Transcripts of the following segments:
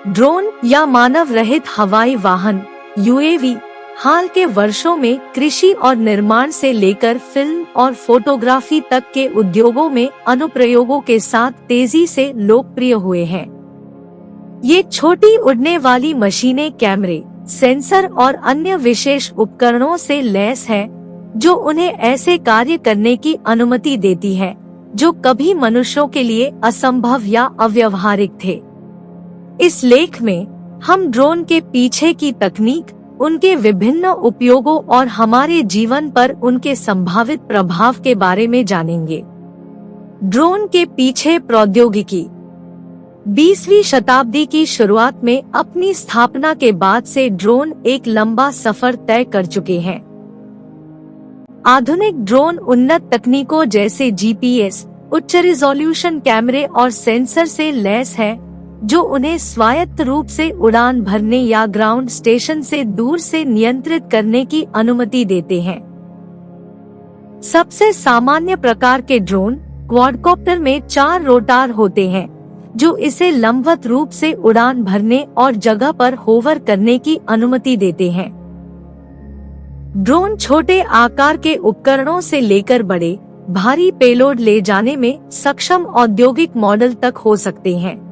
Drone या मानव रहित हवाई वाहन यूएवी हाल के वर्षों में कृषि और निर्माण से लेकर फिल्म और फोटोग्राफी तक के उद्योगों में अनुप्रयोगों के साथ तेजी से लोकप्रिय हुए हैं। ये छोटी उड़ने वाली मशीनें कैमरे, सेंसर और अन्य विशेष उपकरणों से लैस है जो उन्हें ऐसे कार्य करने की अनुमति देती है जो कभी मनुष्यों के लिए असंभव या अव्यवहारिक थे। इस लेख में हम ड्रोन के पीछे की तकनीक, उनके विभिन्न उपयोगों और हमारे जीवन पर उनके संभावित प्रभाव के बारे में जानेंगे। ड्रोन के पीछे प्रौद्योगिकी। 20वीं शताब्दी की शुरुआत में अपनी स्थापना के बाद से ड्रोन एक लंबा सफर तय कर चुके हैं। आधुनिक ड्रोन उन्नत तकनीकों जैसे जीपीएस, उच्च रिजोल्यूशन कैमरे और सेंसर से लैस है जो उन्हें स्वायत्त रूप से उड़ान भरने या ग्राउंड स्टेशन से दूर से नियंत्रित करने की अनुमति देते हैं। सबसे सामान्य प्रकार के ड्रोन क्वाडकॉप्टर में 4 रोटार होते हैं जो इसे लंबवत रूप से उड़ान भरने और जगह पर होवर करने की अनुमति देते हैं। ड्रोन छोटे आकार के उपकरणों से लेकर बड़े, भारी पेलोड ले जाने में सक्षम औद्योगिक मॉडल तक हो सकते हैं।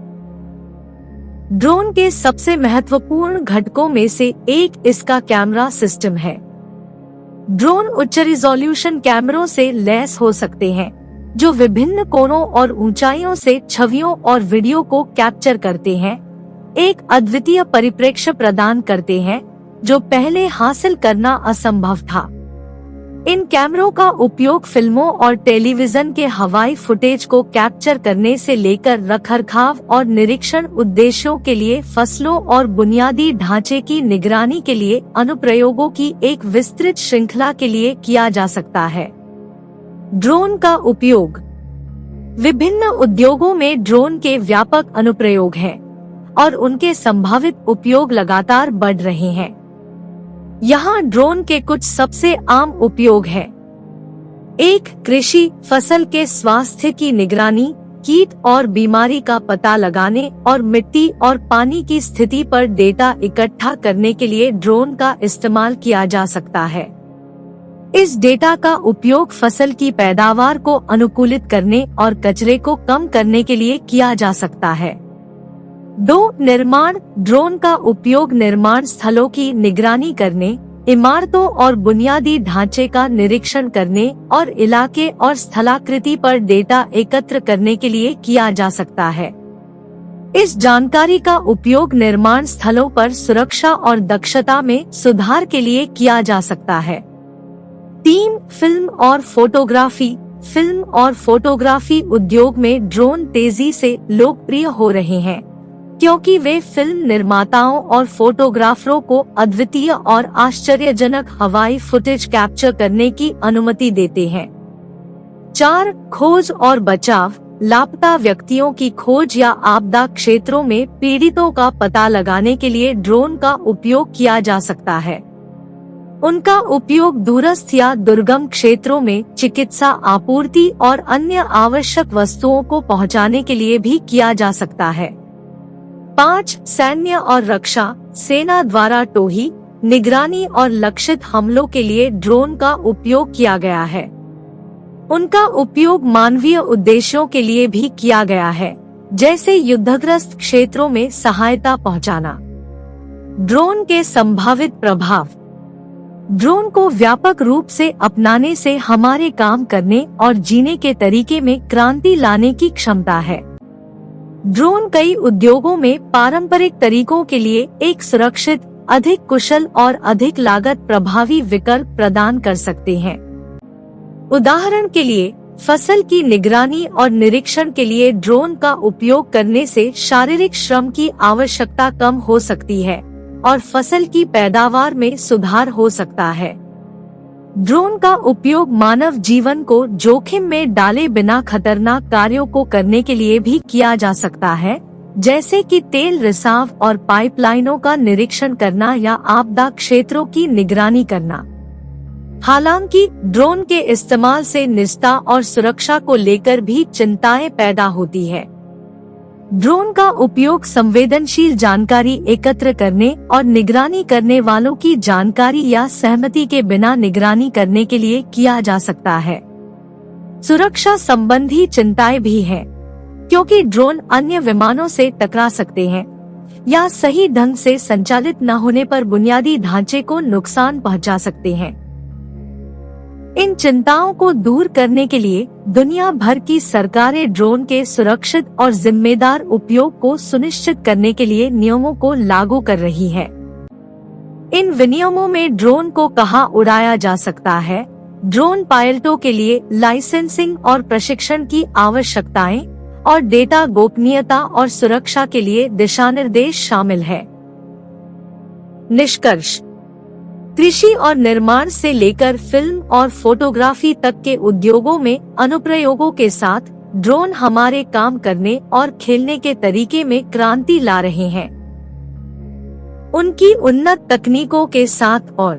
ड्रोन के सबसे महत्वपूर्ण घटकों में से एक इसका कैमरा सिस्टम है। ड्रोन उच्च रिजोल्यूशन कैमरों से लैस हो सकते हैं जो विभिन्न कोणों और ऊंचाइयों से छवियों और वीडियो को कैप्चर करते हैं, एक अद्वितीय परिप्रेक्ष्य प्रदान करते हैं जो पहले हासिल करना असंभव था। इन कैमरों का उपयोग फिल्मों और टेलीविजन के हवाई फुटेज को कैप्चर करने से लेकर रखरखाव और निरीक्षण उद्देश्यों के लिए फसलों और बुनियादी ढांचे की निगरानी के लिए अनुप्रयोगों की एक विस्तृत श्रृंखला के लिए किया जा सकता है। ड्रोन का उपयोग। विभिन्न उद्योगों में ड्रोन के व्यापक अनुप्रयोग हैं और उनके संभावित उपयोग लगातार बढ़ रहे हैं। यहाँ ड्रोन के कुछ सबसे आम उपयोग है। 1. कृषि, फसल के स्वास्थ्य की निगरानी, कीट और बीमारी का पता लगाने और मिट्टी और पानी की स्थिति पर डेटा इकट्ठा करने के लिए ड्रोन का इस्तेमाल किया जा सकता है। इस डेटा का उपयोग फसल की पैदावार को अनुकूलित करने और कचरे को कम करने के लिए किया जा सकता है। 2. निर्माण। ड्रोन का उपयोग निर्माण स्थलों की निगरानी करने, इमारतों और बुनियादी ढांचे का निरीक्षण करने और इलाके और स्थलाकृति पर डेटा एकत्र करने के लिए किया जा सकता है। इस जानकारी का उपयोग निर्माण स्थलों पर सुरक्षा और दक्षता में सुधार के लिए किया जा सकता है। 3. फिल्म और फोटोग्राफी। फिल्म और फोटोग्राफी उद्योग में ड्रोन तेजी से लोकप्रिय हो रहे हैं क्योंकि वे फिल्म निर्माताओं और फोटोग्राफरों को अद्वितीय और आश्चर्यजनक हवाई फुटेज कैप्चर करने की अनुमति देते हैं। 4. खोज और बचाव। लापता व्यक्तियों की खोज या आपदा क्षेत्रों में पीड़ितों का पता लगाने के लिए ड्रोन का उपयोग किया जा सकता है। उनका उपयोग दूरस्थ या दुर्गम क्षेत्रों में चिकित्सा आपूर्ति और अन्य आवश्यक वस्तुओं को पहुंचाने के लिए भी किया जा सकता है। 5. सैन्य और रक्षा। सेना द्वारा टोही, निगरानी और लक्षित हमलों के लिए ड्रोन का उपयोग किया गया है। उनका उपयोग मानवीय उद्देश्यों के लिए भी किया गया है, जैसे युद्धग्रस्त क्षेत्रों में सहायता पहुंचाना। ड्रोन के संभावित प्रभाव। ड्रोन को व्यापक रूप से अपनाने से हमारे काम करने और जीने के तरीके में क्रांति लाने की क्षमता है। ड्रोन कई उद्योगों में पारंपरिक तरीकों के लिए एक सुरक्षित, अधिक कुशल और अधिक लागत प्रभावी विकल्प प्रदान कर सकते हैं। उदाहरण के लिए, फसल की निगरानी और निरीक्षण के लिए ड्रोन का उपयोग करने से शारीरिक श्रम की आवश्यकता कम हो सकती है और फसल की पैदावार में सुधार हो सकता है। ड्रोन का उपयोग मानव जीवन को जोखिम में डाले बिना खतरनाक कार्यों को करने के लिए भी किया जा सकता है, जैसे कि तेल रिसाव और पाइपलाइनों का निरीक्षण करना या आपदा क्षेत्रों की निगरानी करना। हालांकि ड्रोन के इस्तेमाल से निजता और सुरक्षा को लेकर भी चिंताएं पैदा होती है। ड्रोन का उपयोग संवेदनशील जानकारी एकत्र करने और निगरानी करने वालों की जानकारी या सहमति के बिना निगरानी करने के लिए किया जा सकता है। सुरक्षा संबंधी चिंताएं भी हैं, क्योंकि ड्रोन अन्य विमानों से टकरा सकते हैं या सही ढंग से संचालित न होने पर बुनियादी ढांचे को नुकसान पहुंचा सकते हैं। इन चिंताओं को दूर करने के लिए दुनिया भर की सरकारें ड्रोन के सुरक्षित और जिम्मेदार उपयोग को सुनिश्चित करने के लिए नियमों को लागू कर रही है। इन विनियमों में ड्रोन को कहाँ उड़ाया जा सकता है, ड्रोन पायलटों के लिए लाइसेंसिंग और प्रशिक्षण की आवश्यकताएं और डेटा गोपनीयता और सुरक्षा के लिए दिशानिर्देश शामिल है। निष्कर्ष: कृषि और निर्माण से लेकर फिल्म और फोटोग्राफी तक के उद्योगों में अनुप्रयोगों के साथ ड्रोन हमारे काम करने और खेलने के तरीके में क्रांति ला रहे हैं। उनकी उन्नत तकनीकों के साथ और